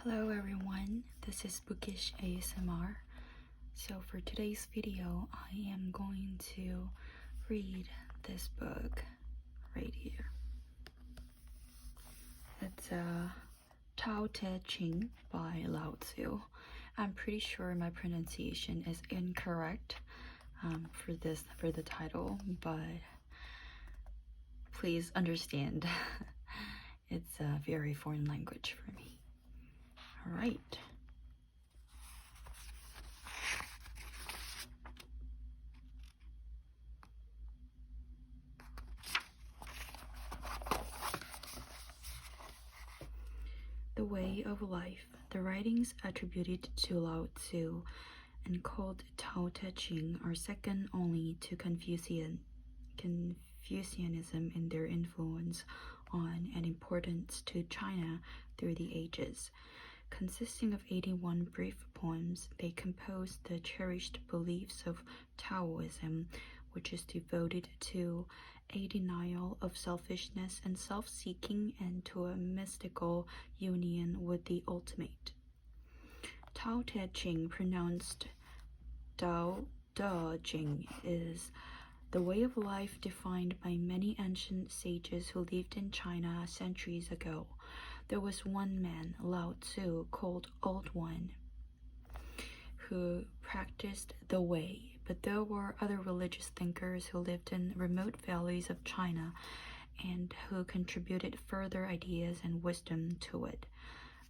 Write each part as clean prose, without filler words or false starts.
Hello everyone, this is Bookish ASMR. So for today's video, I am going to read this book right here. It's Tao Te Ching by Lao Tzu. I'm pretty sure my pronunciation is incorrect for the title, but please understand it's a very foreign language for me. All right. The Way of Life. The writings attributed to Lao Tzu and called Tao Te Ching are second only to Confucianism in their influence on and importance to China through the ages. Consisting of 81 brief poems, they compose the cherished beliefs of Taoism, which is devoted to a denial of selfishness and self-seeking and to a mystical union with the ultimate. Tao Te Ching, pronounced Dao De Jing, is the way of life defined by many ancient sages who lived in China centuries ago. There was one man, Lao Tzu, called Old One, who practiced the way, but there were other religious thinkers who lived in remote valleys of China and who contributed further ideas and wisdom to it.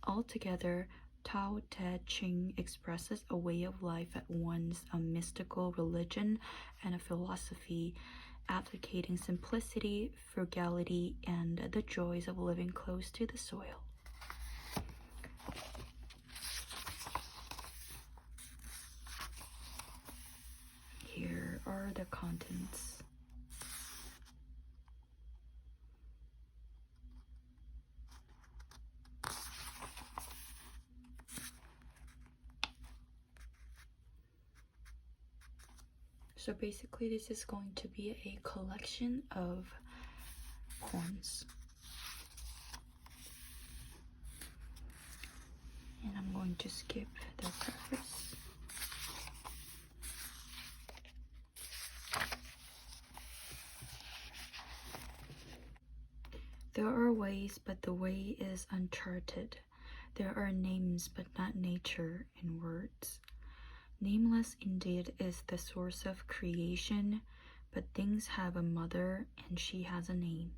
Altogether, Tao Te Ching expresses a way of life at once a mystical religion and a philosophy, advocating simplicity, frugality, and the joys of living close to the soil. Here are the contents. So basically this is going to be a collection of poems. And I'm going to skip the preface. There are ways, but the way is uncharted. There are names, but not nature in words. Nameless indeed is the source of creation, but things have a mother, and she has a name.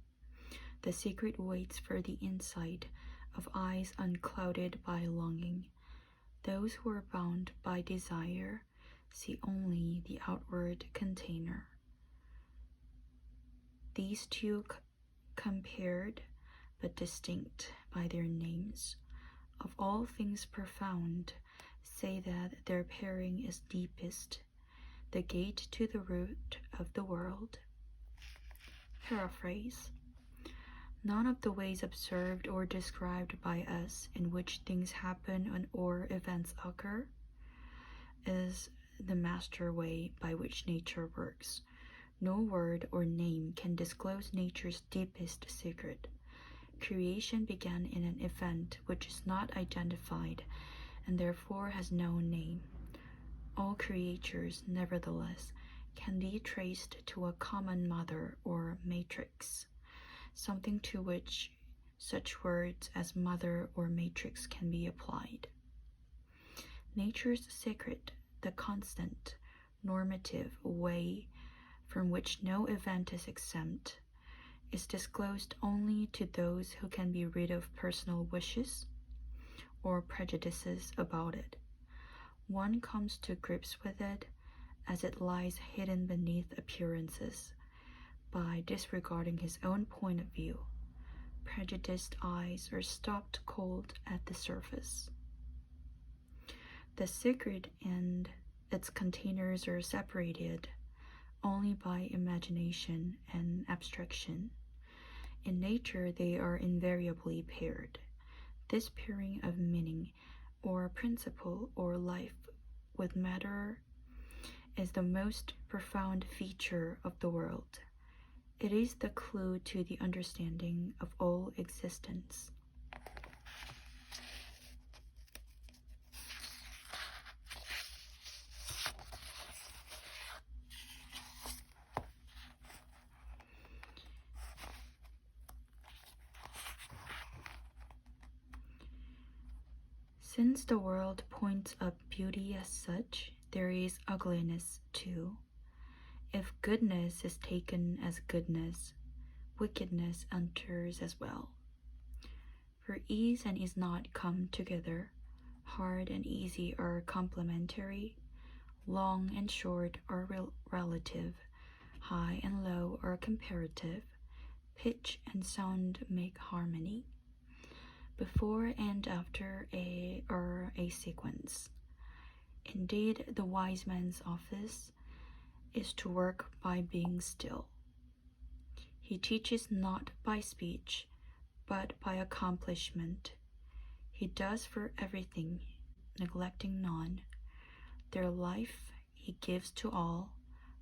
The secret waits for the insight of eyes unclouded by longing. Those who are bound by desire see only the outward container. These two compared but distinct by their names, of all things profound, say that their pairing is deepest, the gate to the root of the world. Paraphrase. None of the ways observed or described by us in which things happen or events occur is the master way by which nature works. No word or name can disclose nature's deepest secret. Creation began in an event which is not identified and therefore has no name. All creatures, nevertheless, can be traced to a common mother or matrix, something to which such words as mother or matrix can be applied. Nature's secret, the constant, normative way from which no event is exempt, is disclosed only to those who can be rid of personal wishes or prejudices about it. One comes to grips with it as it lies hidden beneath appearances by disregarding his own point of view. Prejudiced eyes are stopped cold at the surface. The secret and its containers are separated only by imagination and abstraction. In nature, they are invariably paired. This pairing of meaning or principle or life with matter is the most profound feature of the world. It is the clue to the understanding of all existence. Since the world points up beauty as such, there is ugliness too. If goodness is taken as goodness, wickedness enters as well. For ease and ease not come together, hard and easy are complementary, long and short are relative, high and low are comparative, pitch and sound make harmony. Before and after are a sequence. Indeed, the wise man's office is to work by being still. He teaches not by speech, but by accomplishment. He does for everything, neglecting none. Their life he gives to all,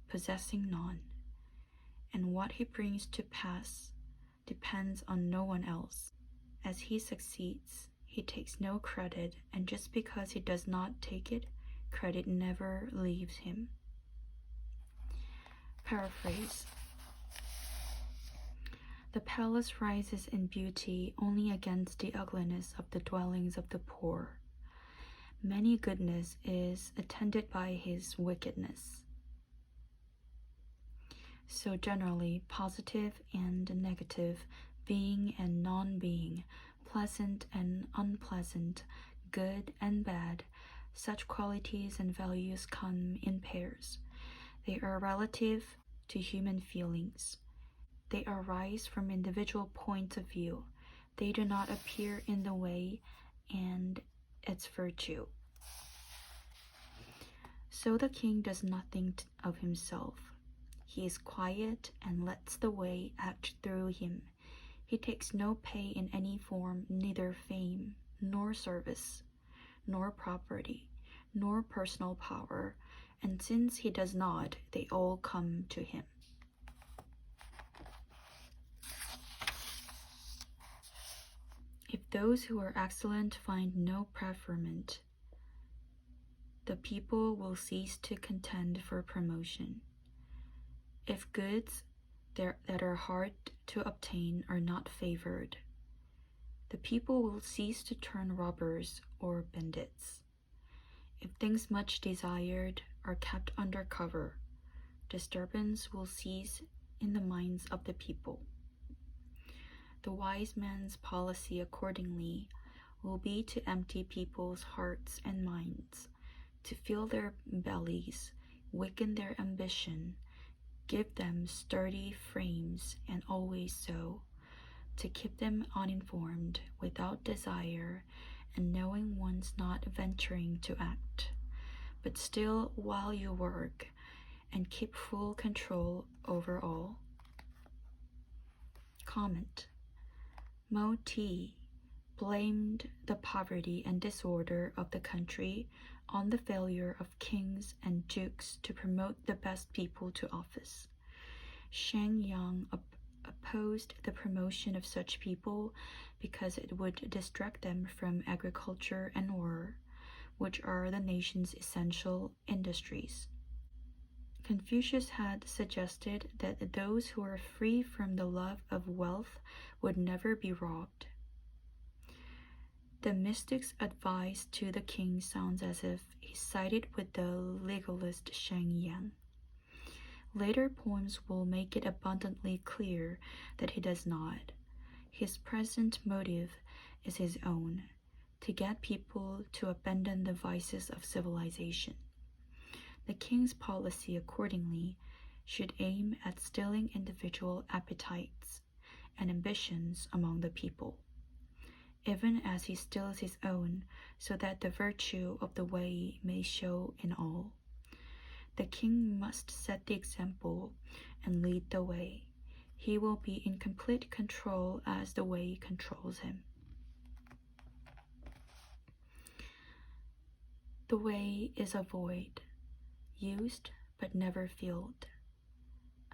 possessing none. And what he brings to pass depends on no one else. As he succeeds, he takes no credit, and just because he does not take it, credit never leaves him. Paraphrase. The palace rises in beauty only against the ugliness of the dwellings of the poor. Many goodness is attended by his wickedness. So generally, positive and negative, being and non-being, pleasant and unpleasant, good and bad, such qualities and values come in pairs. They are relative to human feelings. They arise from individual points of view. They do not appear in the way and its virtue. So the king does nothing of himself. He is quiet and lets the way act through him. He takes no pay in any form, neither fame, nor service, nor property, nor personal power, and since he does not, they all come to him. If those who are excellent find no preferment, the people will cease to contend for promotion. If goods that are hard to obtain are not favored, the people will cease to turn robbers or bandits. If things much desired are kept under cover, disturbance will cease in the minds of the people. The wise man's policy accordingly will be to empty people's hearts and minds, to fill their bellies, weaken their ambition, give them sturdy frames, and always so, to keep them uninformed, without desire, and knowing one's not venturing to act, but still while you work, and keep full control over all. Comment. Moti blamed the poverty and disorder of the country on the failure of kings and dukes to promote the best people to office. Shang Yang opposed the promotion of such people because it would distract them from agriculture and war, which are the nation's essential industries. Confucius had suggested that those who are free from the love of wealth would never be robbed. The mystic's advice to the king sounds as if he sided with the legalist Shang Yang. Later poems will make it abundantly clear that he does not. His present motive is his own, to get people to abandon the vices of civilization. The king's policy, accordingly, should aim at stilling individual appetites and ambitions among the people, even as he stills his own, so that the virtue of the way may show in all. The king must set the example and lead the way. He will be in complete control as the way controls him. The way is a void, used but never filled.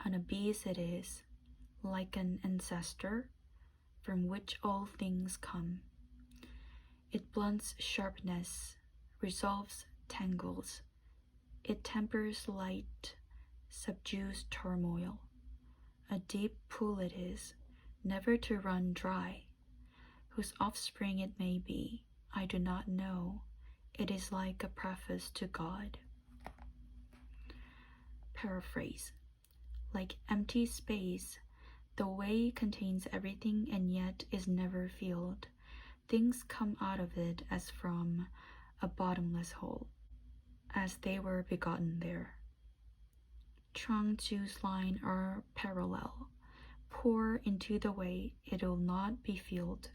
An abyss it is, like an ancestor, from which all things come. It blunts sharpness, resolves tangles. It tempers light, subdues turmoil. A deep pool it is, never to run dry, whose offspring it may be, I do not know. It is like a preface to God. Paraphrase. Like empty space, the way contains everything and yet is never filled. Things come out of it as from a bottomless hole, as they were begotten there. Chuang-Tzu's lines are parallel. Pour into the way, it will not be filled.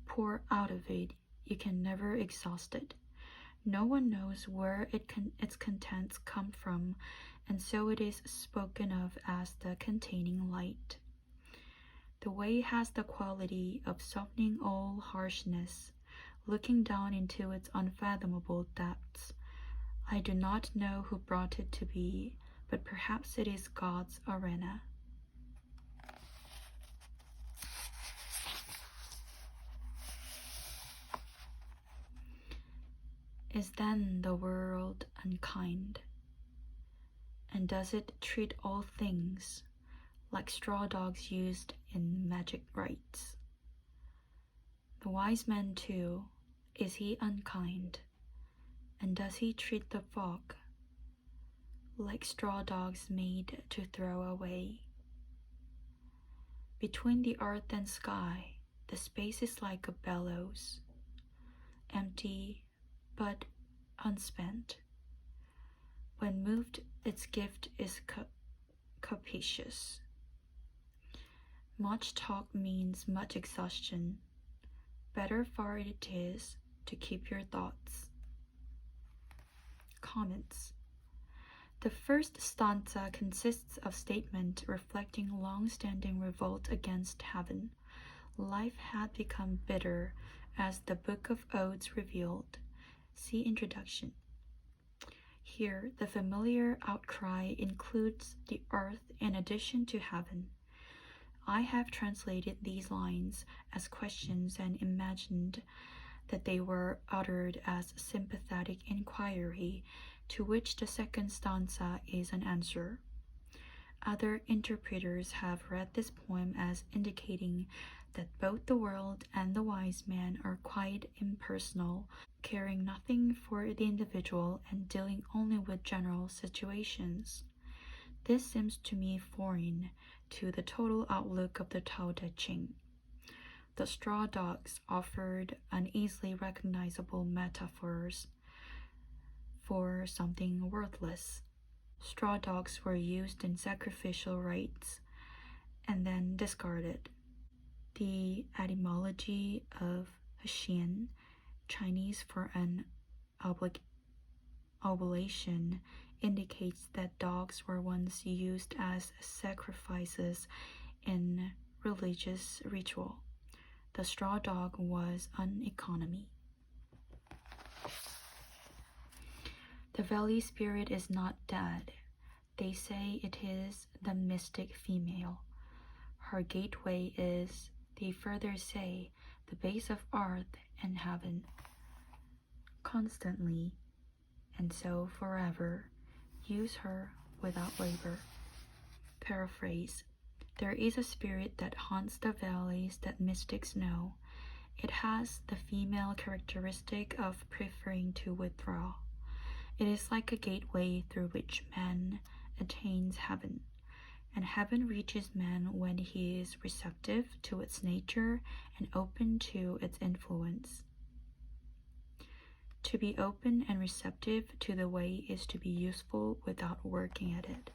Pour out of it, you can never exhaust it. No one knows where its contents come from, and so it is spoken of as the containing light. The way has the quality of softening all harshness, looking down into its unfathomable depths. I do not know who brought it to be, but perhaps it is God's arena. Is then the world unkind? And does it treat all things like straw dogs used in magic rites? The wise man too, is he unkind? And does he treat the fog like straw dogs made to throw away? Between the earth and sky, the space is like a bellows, empty but unspent. When moved, its gift is capacious. Much talk means much exhaustion. Better far it is to keep your thoughts. Comments. The first stanza consists of statement reflecting long-standing revolt against heaven. Life had become bitter, as the Book of Odes revealed. See introduction. Here, the familiar outcry includes the earth in addition to heaven. I have translated these lines as questions and imagined that they were uttered as sympathetic inquiry, to which the second stanza is an answer. Other interpreters have read this poem as indicating that both the world and the wise man are quite impersonal, caring nothing for the individual and dealing only with general situations. This seems to me foreign to the total outlook of the Tao Te Ching. The straw dogs offered uneasily recognizable metaphors for something worthless. Straw dogs were used in sacrificial rites and then discarded. The etymology of Hsien, Chinese for an oblation, indicates that dogs were once used as sacrifices in religious ritual. The straw dog was an economy. The valley spirit is not dead. They say it is the mystic female. Her gateway is, they further say, the base of earth and heaven. Constantly, and so forever, use her without labor. Paraphrase. There is a spirit that haunts the valleys that mystics know. It has the female characteristic of preferring to withdraw. It is like a gateway through which man attains heaven, and heaven reaches man when he is receptive to its nature and open to its influence. To be open and receptive to the way is to be useful without working at it.